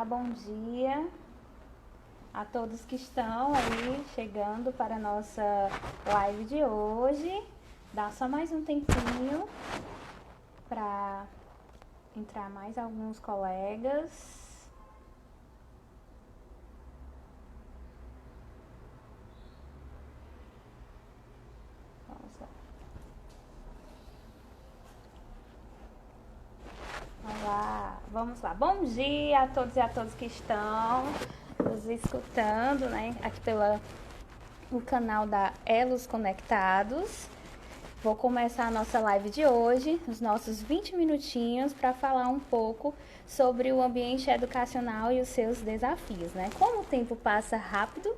Olá, bom dia a todos que estão aí chegando para a nossa live de hoje. Dá só mais um tempinho para entrar mais alguns colegas. Olá, vamos lá. Bom dia a todos e a todas que estão nos escutando, né? Aqui o canal da Elos Conectados. Vou começar a nossa live de hoje, os nossos 20 minutinhos, para falar um pouco sobre o ambiente educacional e os seus desafios, né? Como o tempo passa rápido,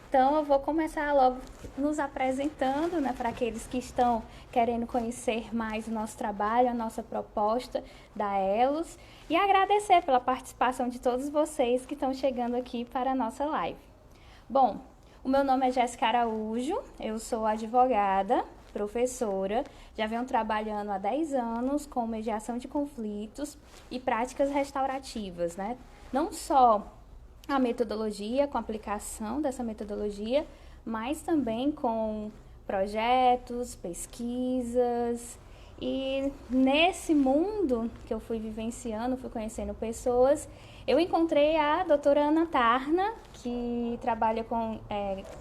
então eu vou começar logo nos apresentando, né, para aqueles que estão querendo conhecer mais o nosso trabalho, a nossa proposta da Elos, e agradecer pela participação de todos vocês que estão chegando aqui para a nossa live. Bom, o meu nome é Jéssica Araújo, eu sou advogada, professora, já venho trabalhando há 10 anos com mediação de conflitos e práticas restaurativas, né? Não só a metodologia, com a aplicação dessa metodologia, mas também com projetos, pesquisas. E nesse mundo que eu fui vivenciando, fui conhecendo pessoas, eu encontrei a doutora Ana Tarna, que trabalha com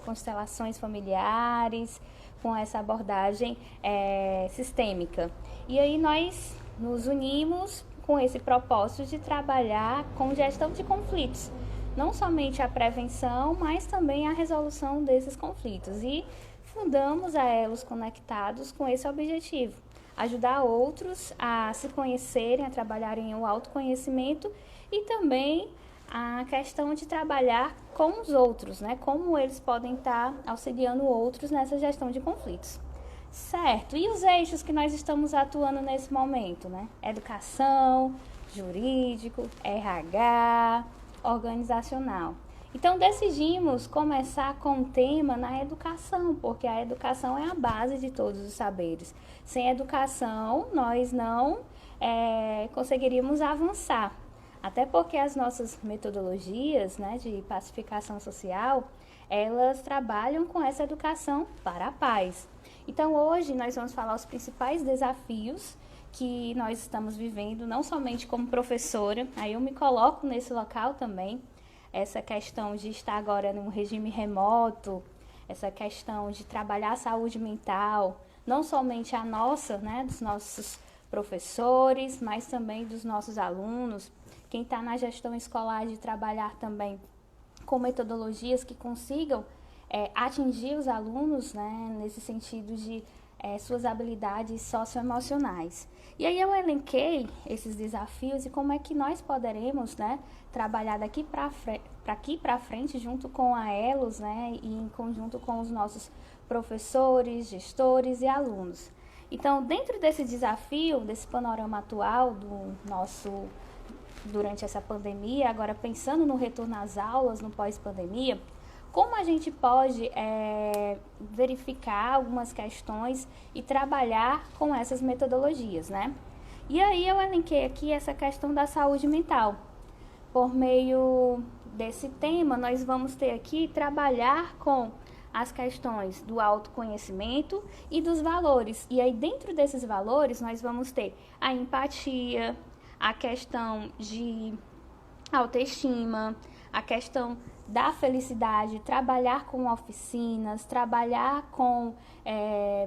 constelações familiares, com essa abordagem sistêmica. E aí nós nos unimos com esse propósito de trabalhar com gestão de conflitos, não somente a prevenção, mas também a resolução desses conflitos. E fundamos a Elos Conectados com esse objetivo, ajudar outros a se conhecerem, a trabalharem o autoconhecimento e também a questão de trabalhar com os outros, né? Como eles podem estar auxiliando outros nessa gestão de conflitos. Certo, e os eixos que nós estamos atuando nesse momento, né? Educação, jurídico, RH, organizacional. Então decidimos começar com o tema na educação, porque a educação é a base de todos os saberes. Sem educação, nós não conseguiríamos avançar. Até porque as nossas metodologias, né, de pacificação social, elas trabalham com essa educação para a paz. Então hoje nós vamos falar os principais desafios que nós estamos vivendo, não somente como professora, aí eu me coloco nesse local também, essa questão de estar agora num regime remoto, essa questão de trabalhar a saúde mental, não somente a nossa, né, dos nossos professores, mas também dos nossos alunos, quem está na gestão escolar, de trabalhar também com metodologias que consigam atingir os alunos, né, nesse sentido de suas habilidades socioemocionais. E aí eu elenquei esses desafios e como é que nós poderemos, né, trabalhar daqui para frente junto com a Elos, né, e em conjunto com os nossos professores, gestores e alunos. Então, dentro desse desafio, desse panorama atual durante essa pandemia, agora pensando no retorno às aulas, no pós-pandemia, como a gente pode verificar algumas questões e trabalhar com essas metodologias, né? E aí eu elenquei aqui essa questão da saúde mental. Por meio desse tema, nós vamos ter aqui trabalhar com as questões do autoconhecimento e dos valores. E aí dentro desses valores nós vamos ter a empatia, a questão de autoestima, a questão da felicidade, trabalhar com oficinas, trabalhar com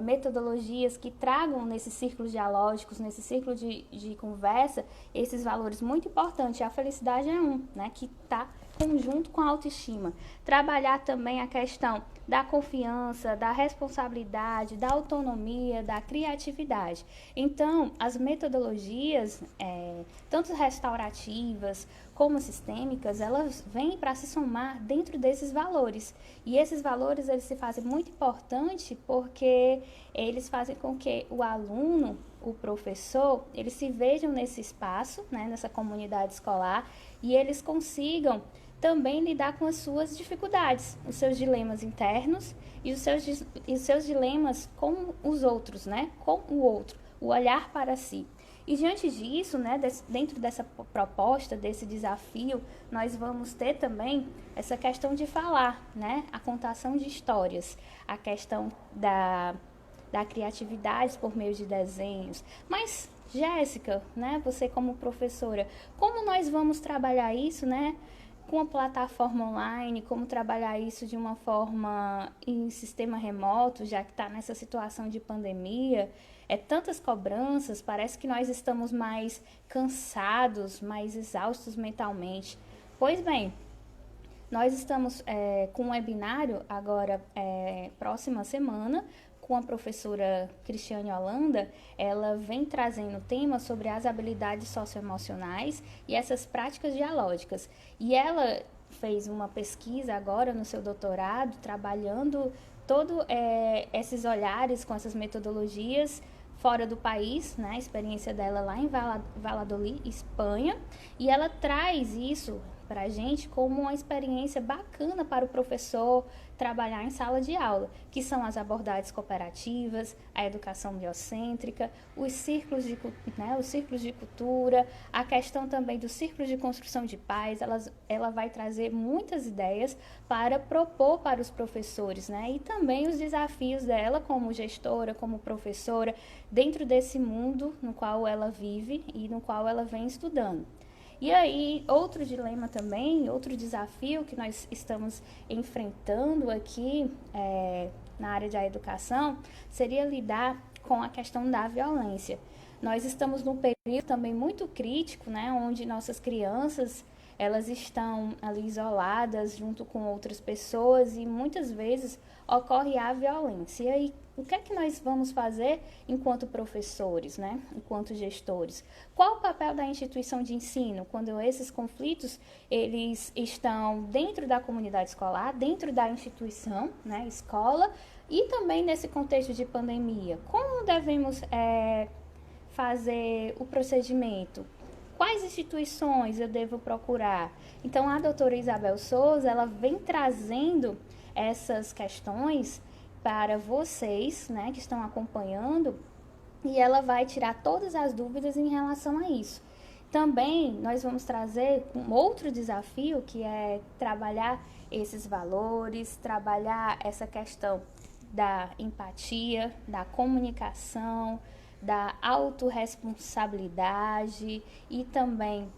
metodologias que tragam nesses círculos dialógicos, nesse círculo de conversa, esses valores muito importantes. A felicidade é né, que está conjunto com a autoestima. Trabalhar também a questão da confiança, da responsabilidade, da autonomia, da criatividade. Então, as metodologias, tanto restaurativas como sistêmicas, elas vêm para se somar dentro desses valores. E esses valores, eles se fazem muito importante porque eles fazem com que o aluno, o professor, eles se vejam nesse espaço, né, nessa comunidade escolar, e eles consigam também lidar com as suas dificuldades, os seus dilemas internos e os seus dilemas com os outros, né, com o outro, o olhar para si. E diante disso, né, dentro dessa proposta, desse desafio, nós vamos ter também essa questão de falar, né, a contação de histórias, a questão da criatividade por meio de desenhos. Mas, Jéssica, né, você como professora, como nós vamos trabalhar isso, né, com a plataforma online, como trabalhar isso de uma forma em sistema remoto, já que está nessa situação de pandemia, tantas cobranças, parece que nós estamos mais cansados, mais exaustos mentalmente. Pois bem, nós estamos com um webinário agora, próxima semana, com a professora Cristiane Holanda. Ela vem trazendo temas sobre as habilidades socioemocionais e essas práticas dialógicas. E ela fez uma pesquisa agora no seu doutorado, trabalhando todos esses olhares com essas metodologias fora do país, né? A experiência dela lá em Valladolid, Espanha, e ela traz isso para a gente como uma experiência bacana para o professor trabalhar em sala de aula, que são as abordagens cooperativas, a educação biocêntrica, os círculos de cultura, a questão também dos círculos de construção de paz. Ela vai trazer muitas ideias para propor para os professores, né? E também os desafios dela como gestora, como professora, dentro desse mundo no qual ela vive e no qual ela vem estudando. E aí, outro dilema também, outro desafio que nós estamos enfrentando aqui na área da educação, seria lidar com a questão da violência. Nós estamos num período também muito crítico, né, onde nossas crianças, elas estão ali isoladas junto com outras pessoas e muitas vezes ocorre a violência. E aí, o que é que nós vamos fazer enquanto professores, né? Enquanto gestores? Qual o papel da instituição de ensino quando esses conflitos eles estão dentro da comunidade escolar, dentro da instituição, né, escola, e também nesse contexto de pandemia? Como devemos fazer o procedimento? Quais instituições eu devo procurar? Então, a doutora Isabel Souza, ela vem trazendo essas questões para vocês, né, que estão acompanhando, e ela vai tirar todas as dúvidas em relação a isso. Também nós vamos trazer um outro desafio, que é trabalhar esses valores, trabalhar essa questão da empatia, da comunicação, da autorresponsabilidade e também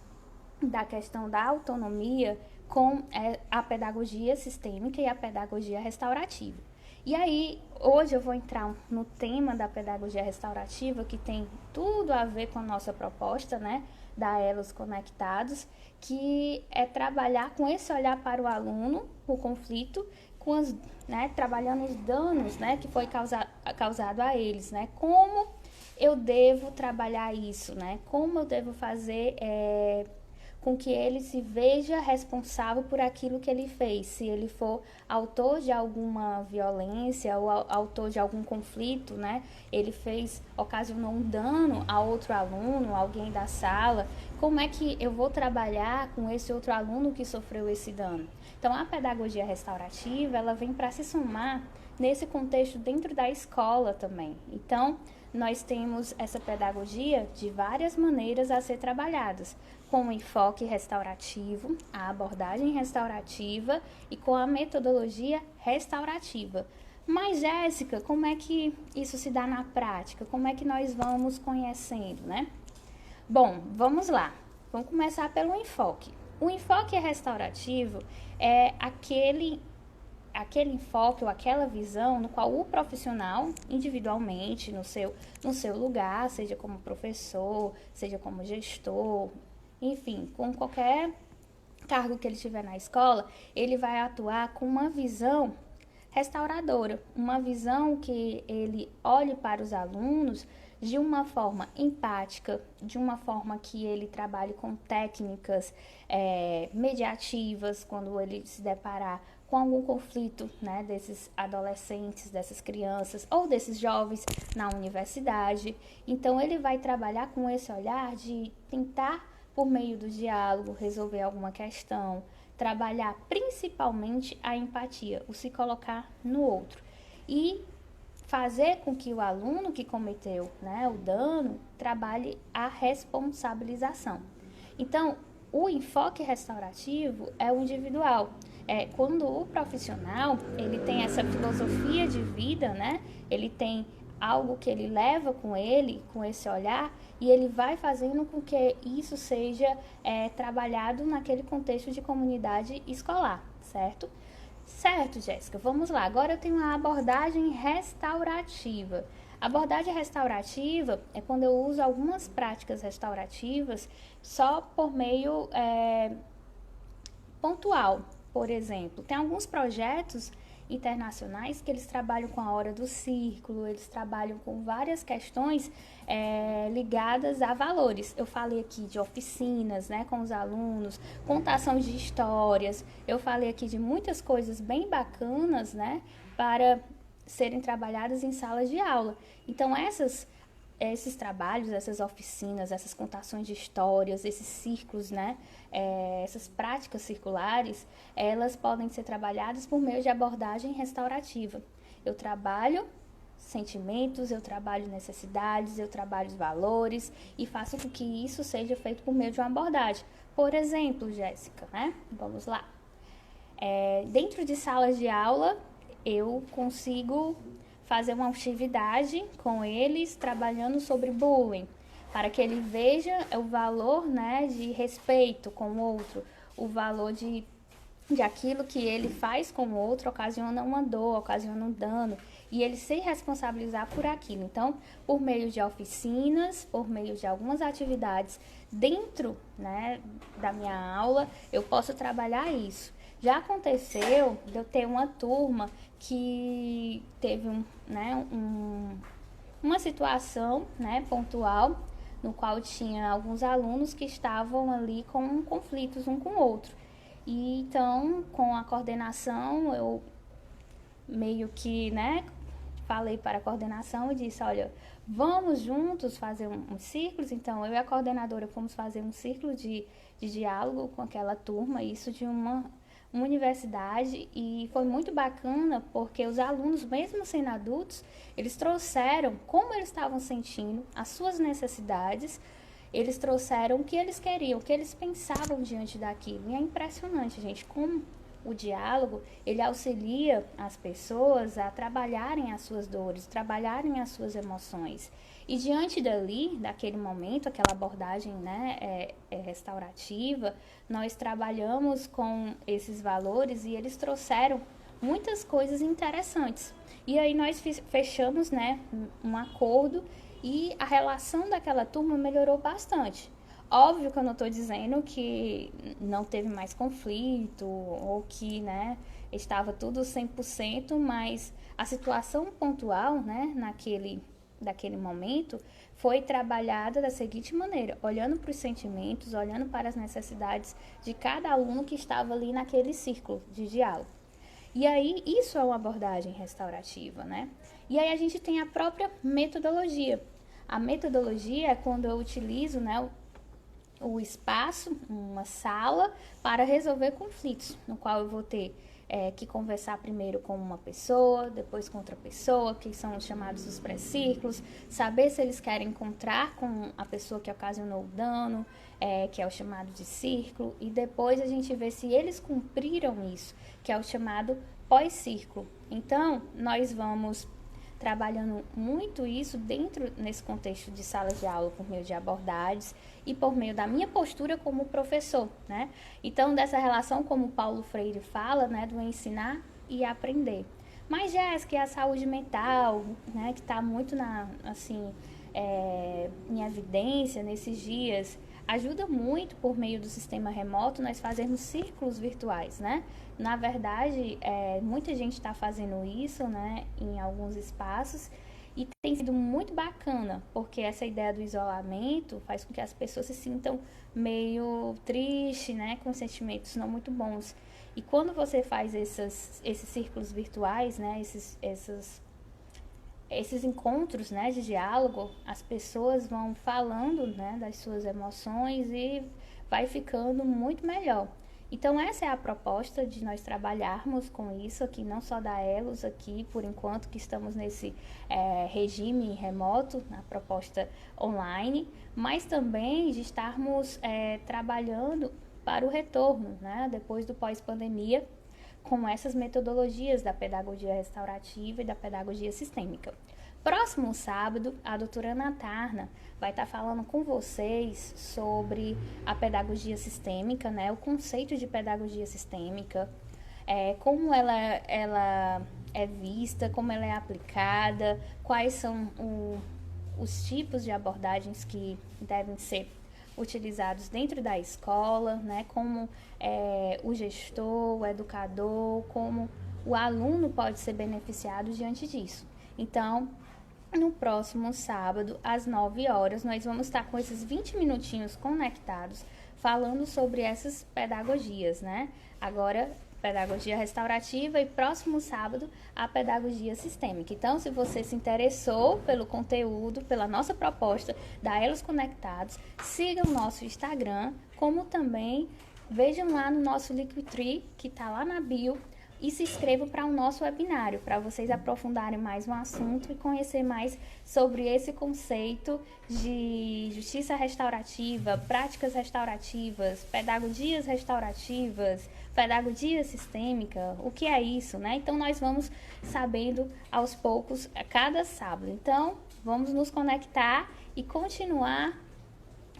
da questão da autonomia com a pedagogia sistêmica e a pedagogia restaurativa. E aí, hoje eu vou entrar no tema da pedagogia restaurativa, que tem tudo a ver com a nossa proposta, né, da Elos Conectados, que é trabalhar com esse olhar para o aluno, o conflito, trabalhando os danos, né, que foi causado a eles, né, como eu devo trabalhar isso, né, como eu devo fazer com que ele se veja responsável por aquilo que ele fez. Se ele for autor de alguma violência ou autor de algum conflito, né? Ele ocasionou um dano a outro aluno, alguém da sala. Como é que eu vou trabalhar com esse outro aluno que sofreu esse dano? Então, a pedagogia restaurativa, ela vem para se somar nesse contexto dentro da escola também. Então, nós temos essa pedagogia de várias maneiras a ser trabalhadas, com o enfoque restaurativo, a abordagem restaurativa e com a metodologia restaurativa. Mas, Jéssica, como é que isso se dá na prática? Como é que nós vamos conhecendo, né? Bom, vamos lá. Vamos começar pelo enfoque. O enfoque restaurativo é aquele enfoque ou aquela visão no qual o profissional, individualmente, no seu lugar, seja como professor, seja como gestor, enfim, com qualquer cargo que ele tiver na escola, ele vai atuar com uma visão restauradora, uma visão que ele olhe para os alunos de uma forma empática, de uma forma que ele trabalhe com técnicas mediativas, quando ele se deparar com algum conflito, né, desses adolescentes, dessas crianças ou desses jovens na universidade. Então, ele vai trabalhar com esse olhar de tentar, por meio do diálogo, resolver alguma questão, trabalhar principalmente a empatia, o se colocar no outro. E fazer com que o aluno que cometeu, né, o dano trabalhe a responsabilização. Então, o enfoque restaurativo é o individual. É quando o profissional ele tem essa filosofia de vida, né? Ele tem algo que ele leva com ele, com esse olhar, e ele vai fazendo com que isso seja trabalhado naquele contexto de comunidade escolar, certo? Certo, Jéssica, vamos lá. Agora eu tenho a abordagem restaurativa. A abordagem restaurativa é quando eu uso algumas práticas restaurativas só por meio pontual. Por exemplo, tem alguns projetos internacionais que eles trabalham com a hora do círculo, eles trabalham com várias questões ligadas a valores. Eu falei aqui de oficinas, né, com os alunos, contação de histórias, eu falei aqui de muitas coisas bem bacanas, né, para serem trabalhadas em salas de aula. Então, esses trabalhos, essas oficinas, essas contações de histórias, esses círculos, né, essas práticas circulares, elas podem ser trabalhadas por meio de abordagem restaurativa. Eu trabalho sentimentos, eu trabalho necessidades, eu trabalho os valores e faço com que isso seja feito por meio de uma abordagem. Por exemplo, Jéssica, né? Vamos lá. Dentro de salas de aula, eu consigo fazer uma atividade com eles trabalhando sobre bullying, para que ele veja o valor, né, de respeito com o outro, o valor de aquilo que ele faz com o outro ocasiona uma dor, ocasiona um dano, e ele se responsabilizar por aquilo. Então, por meio de oficinas, por meio de algumas atividades dentro, né, da minha aula, eu posso trabalhar isso. Já aconteceu de eu ter uma turma que teve uma situação, né, pontual, no qual tinha alguns alunos que estavam ali com conflitos um com o outro. E então, com a coordenação, eu meio que, né, falei para a coordenação e disse, olha, vamos juntos fazer uns círculos. Então, eu e a coordenadora fomos fazer um círculo de diálogo com aquela turma, isso de uma universidade, e foi muito bacana porque os alunos, mesmo sendo adultos, eles trouxeram como eles estavam sentindo, as suas necessidades, eles trouxeram o que eles queriam, o que eles pensavam diante daquilo. E é impressionante, gente, como o diálogo, ele auxilia as pessoas a trabalharem as suas dores, trabalharem as suas emoções. E diante daquele momento, aquela abordagem, né, restaurativa, nós trabalhamos com esses valores e eles trouxeram muitas coisas interessantes. E aí nós fechamos, né, um acordo e a relação daquela turma melhorou bastante. Óbvio que eu não estou dizendo que não teve mais conflito ou que, né, estava tudo 100%, mas a situação pontual, né, daquele momento foi trabalhada da seguinte maneira, olhando para os sentimentos, olhando para as necessidades de cada aluno que estava ali naquele círculo de diálogo. E aí, isso é uma abordagem restaurativa, né? E aí a gente tem a própria metodologia. A metodologia é quando eu utilizo, né, o espaço, uma sala, para resolver conflitos, no qual eu vou ter que conversar primeiro com uma pessoa, depois com outra pessoa, que são os chamados os pré-círculos, saber se eles querem encontrar com a pessoa que ocasionou o dano, que é o chamado de círculo, e depois a gente vê se eles cumpriram isso, que é o chamado pós-círculo. Então, nós vamos trabalhando muito isso nesse contexto de sala de aula, por meio de abordagens e por meio da minha postura como professor, né? Então, dessa relação, como Paulo Freire fala, né, do ensinar e aprender. Mas, Jéssica, a saúde mental, né, que está muito em evidência nesses dias, ajuda muito por meio do sistema remoto nós fazermos círculos virtuais, né? Na verdade, muita gente está fazendo isso, né, em alguns espaços, e tem sido muito bacana, porque essa ideia do isolamento faz com que as pessoas se sintam meio tristes, né, com sentimentos não muito bons. E quando você faz esses círculos virtuais, né, esses encontros, né, de diálogo, as pessoas vão falando, né, das suas emoções e vai ficando muito melhor. Então, essa é a proposta de nós trabalharmos com isso aqui, não só da Elos aqui, por enquanto que estamos nesse regime remoto, na proposta online, mas também de estarmos trabalhando para o retorno, né, depois do pós-pandemia, com essas metodologias da pedagogia restaurativa e da pedagogia sistêmica. Próximo sábado, a doutora Ana Tarna vai estar falando com vocês sobre a pedagogia sistêmica, né? O conceito de pedagogia sistêmica, como ela é vista, como ela é aplicada, quais são os tipos de abordagens que devem ser utilizados dentro da escola, né? Como o gestor, o educador, como o aluno pode ser beneficiado diante disso. Então, no próximo sábado, às 9 horas, nós vamos estar com esses 20 minutinhos conectados, falando sobre essas pedagogias, né? Agora, pedagogia restaurativa e próximo sábado, a pedagogia sistêmica. Então, se você se interessou pelo conteúdo, pela nossa proposta da Elos Conectados, sigam o nosso Instagram, como também vejam lá no nosso Linktree, que está lá na bio, e se inscrevam para o nosso webinário, para vocês aprofundarem mais no assunto e conhecer mais sobre esse conceito de justiça restaurativa, práticas restaurativas, pedagogia sistêmica, o que é isso, né? Então, nós vamos sabendo aos poucos a cada sábado. Então, vamos nos conectar e continuar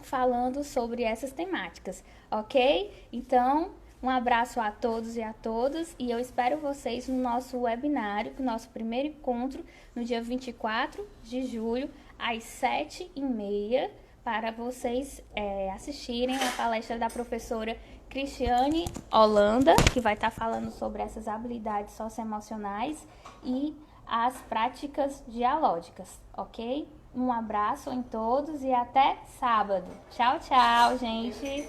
falando sobre essas temáticas, ok? Então, um abraço a todos e a todas e eu espero vocês no nosso webinário, no nosso primeiro encontro, no dia 24 de julho, às 7h30, para vocês assistirem a palestra da professora Cristiane Holanda, que vai estar falando sobre essas habilidades socioemocionais e as práticas dialógicas, ok? Um abraço em todos e até sábado. Tchau, tchau, gente!